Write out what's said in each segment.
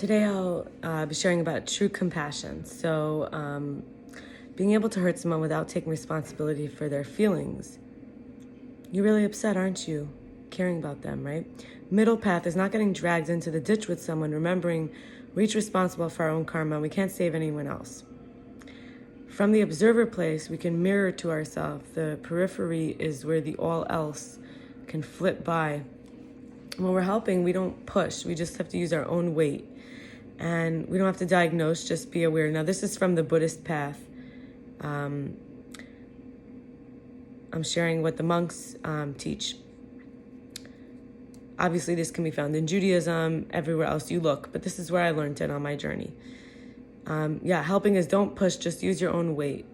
Today I'll be sharing about true compassion. Being able to hurt someone without taking responsibility for their feelings. You're really upset, aren't you? Caring about them, right? Middle path is not getting dragged into the ditch with someone, remembering we're each responsible for our own karma and we can't save anyone else. From the observer place, we can mirror to ourselves. The periphery is where the all else can flip by. When we're helping, we don't push. We just have to use our own weight. And we don't have to diagnose, just be aware. Now, this is from the Buddhist path. I'm sharing what the monks teach. Obviously, this can be found in Judaism, everywhere else you look, but this is where I learned it on my journey. Helping is don't push, just use your own weight.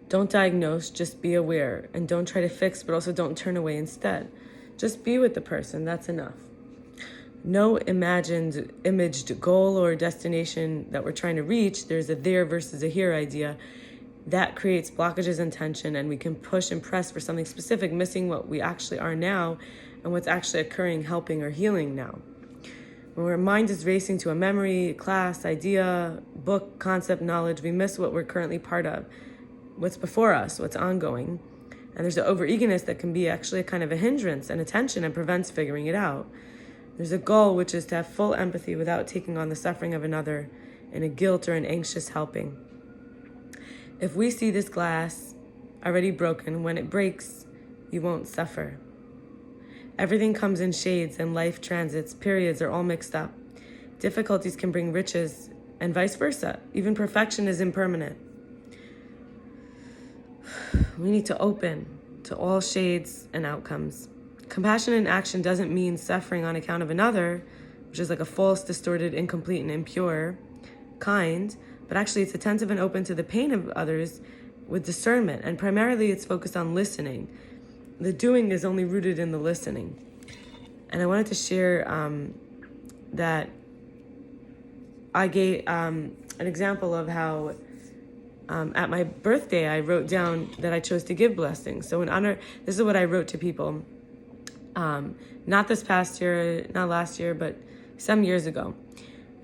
Don't diagnose, just be aware. And don't try to fix, but also don't turn away instead. Just be with the person, that's enough. No imagined, imaged goal or destination that we're trying to reach. There's a there versus a here idea. That creates blockages and tension, and we can push and press for something specific, missing what we actually are now and what's actually occurring, helping or healing now. When our mind is racing to a memory, class, idea, book, concept, knowledge, we miss what we're currently part of, what's before us, what's ongoing. And there's an over-eagerness that can be actually a kind of a hindrance and a tension and prevents figuring it out. There's a goal, which is to have full empathy without taking on the suffering of another in a guilt or an anxious helping. If we see this glass already broken, when it breaks, you won't suffer. Everything comes in shades, and life transits, periods are all mixed up. Difficulties can bring riches, and vice versa. Even perfection is impermanent. We need to open to all shades and outcomes. Compassion in action doesn't mean suffering on account of another, which is like a false, distorted, incomplete, and impure kind, but actually it's attentive and open to the pain of others with discernment, and primarily it's focused on listening. The doing is only rooted in the listening. And I wanted to share that I gave an example of how at my birthday I wrote down that I chose to give blessings. So in honor, this is what I wrote to people. Not this past year, not last year, but some years ago.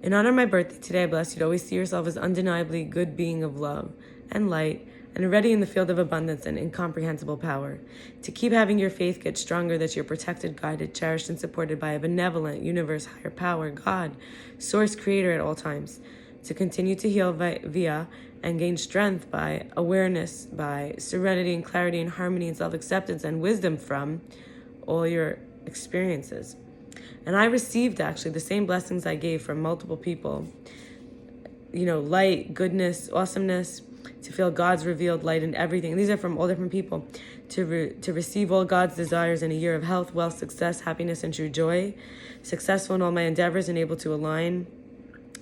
In honor of my birthday today, I bless you to always see yourself as undeniably good being of love and light, and ready in the field of abundance and incomprehensible power. To keep having your faith get stronger, that you're protected, guided, cherished, and supported by a benevolent universe, higher power, God, source, creator at all times. To continue to heal via and gain strength by awareness, by serenity and clarity and harmony and self-acceptance and wisdom from all your experiences. And I received actually the same blessings I gave from multiple people. Light, goodness, awesomeness, to feel God's revealed light in everything. And these are from all different people. To receive all God's desires in a year of health, wealth, success, happiness, and true joy. Successful in all my endeavors and able to align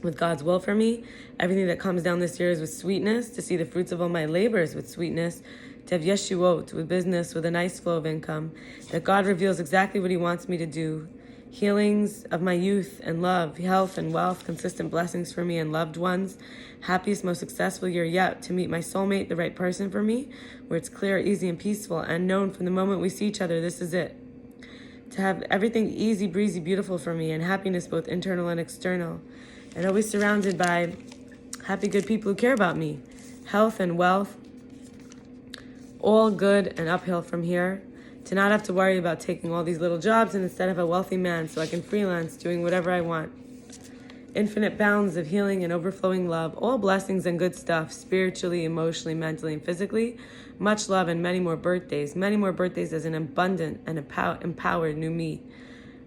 with God's will for me. Everything that comes down this year is with sweetness. To see the fruits of all my labors with sweetness. To have yeshuot with business, with a nice flow of income, that God reveals exactly what he wants me to do. Healings of my youth and love, health and wealth, consistent blessings for me and loved ones. Happiest, most successful year yet. To meet my soulmate, the right person for me, where it's clear, easy, and peaceful, and known from the moment we see each other, this is it. To have everything easy, breezy, beautiful for me, and happiness both internal and external. And always surrounded by happy, good people who care about me. Health and wealth. All good and uphill from here. To not have to worry about taking all these little jobs and instead have a wealthy man so I can freelance doing whatever I want. Infinite bounds of healing and overflowing love. All blessings and good stuff, spiritually, emotionally, mentally, and physically. Much love and many more birthdays. Many more birthdays as an abundant and empowered new me.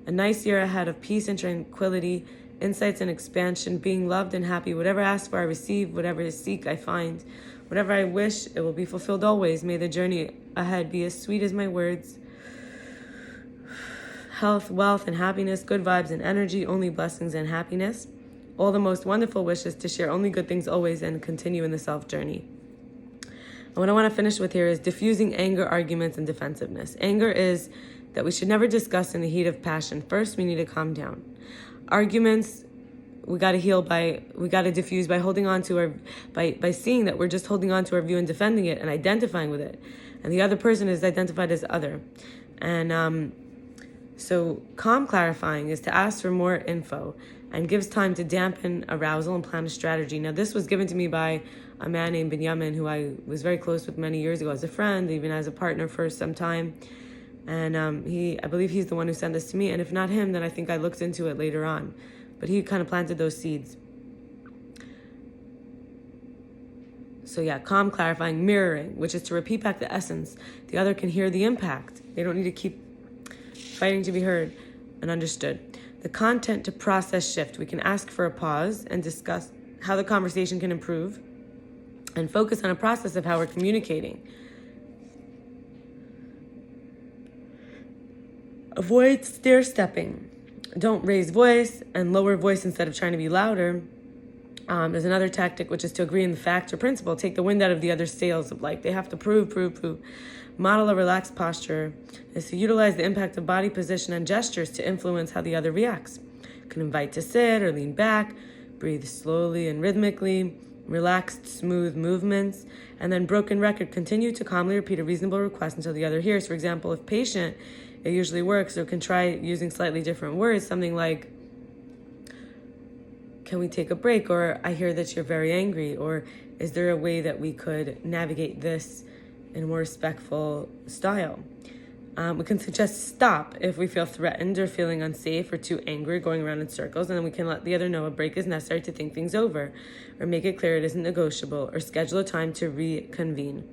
A nice year ahead of peace and tranquility, insights and expansion, being loved and happy. Whatever I ask for, I receive. Whatever I seek, I find. Whatever I wish, it will be fulfilled always. May the journey ahead be as sweet as my words. Health, wealth, and happiness, good vibes and energy, only blessings and happiness. All the most wonderful wishes to share only good things always and continue in the self-journey. And what I want to finish with here is diffusing anger, arguments, and defensiveness. Anger is that we should never discuss in the heat of passion. First, we need to calm down. Arguments, we got to diffuse by holding on to our, by seeing that we're just holding on to our view and defending it and identifying with it. And the other person is identified as other. And So calm clarifying is to ask for more info and gives time to dampen arousal and plan a strategy. Now, this was given to me by a man named Benjamin, who I was very close with many years ago as a friend, even as a partner for some time. And I believe he's the one who sent this to me. And if not him, then I think I looked into it later on. But he kind of planted those seeds. So yeah, calm clarifying, mirroring, which is to repeat back the essence. The other can hear the impact. They don't need to keep fighting to be heard and understood. The content to process shift. We can ask for a pause and discuss how the conversation can improve and focus on a process of how we're communicating. Avoid stair-stepping. Don't raise voice and lower voice instead of trying to be louder. There's another tactic, which is to agree in the fact or principle. Take the wind out of the other's sails of like, they have to prove. Model a relaxed posture is to utilize the impact of body position and gestures to influence how the other reacts. You can invite to sit or lean back, breathe slowly and rhythmically, relaxed, smooth movements, and then broken record. Continue to calmly repeat a reasonable request until the other hears. For example, if patient, it usually works, or can try using slightly different words, something like, can we take a break? Or I hear that you're very angry. Or is there a way that we could navigate this in a more respectful style? We can suggest stop if we feel threatened or feeling unsafe or too angry, going around in circles, and then we can let the other know a break is necessary to think things over, or make it clear it isn't negotiable, or schedule a time to reconvene.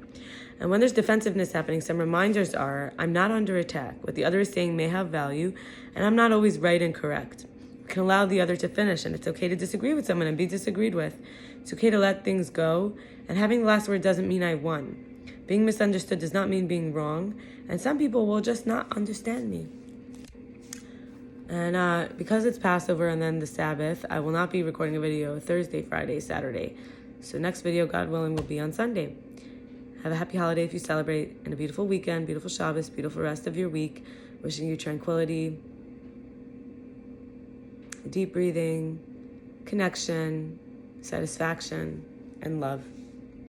And when there's defensiveness happening, some reminders are, I'm not under attack. What the other is saying may have value, and I'm not always right and correct. We can allow the other to finish, and it's okay to disagree with someone and be disagreed with. It's okay to let things go, and having the last word doesn't mean I won. Being misunderstood does not mean being wrong, and some people will just not understand me. And because it's Passover and then the Sabbath, I will not be recording a video Thursday, Friday, Saturday. So next video, God willing, will be on Sunday. Have a happy holiday if you celebrate, and a beautiful weekend, beautiful Shabbos, beautiful rest of your week. Wishing you tranquility, deep breathing, connection, satisfaction, and love.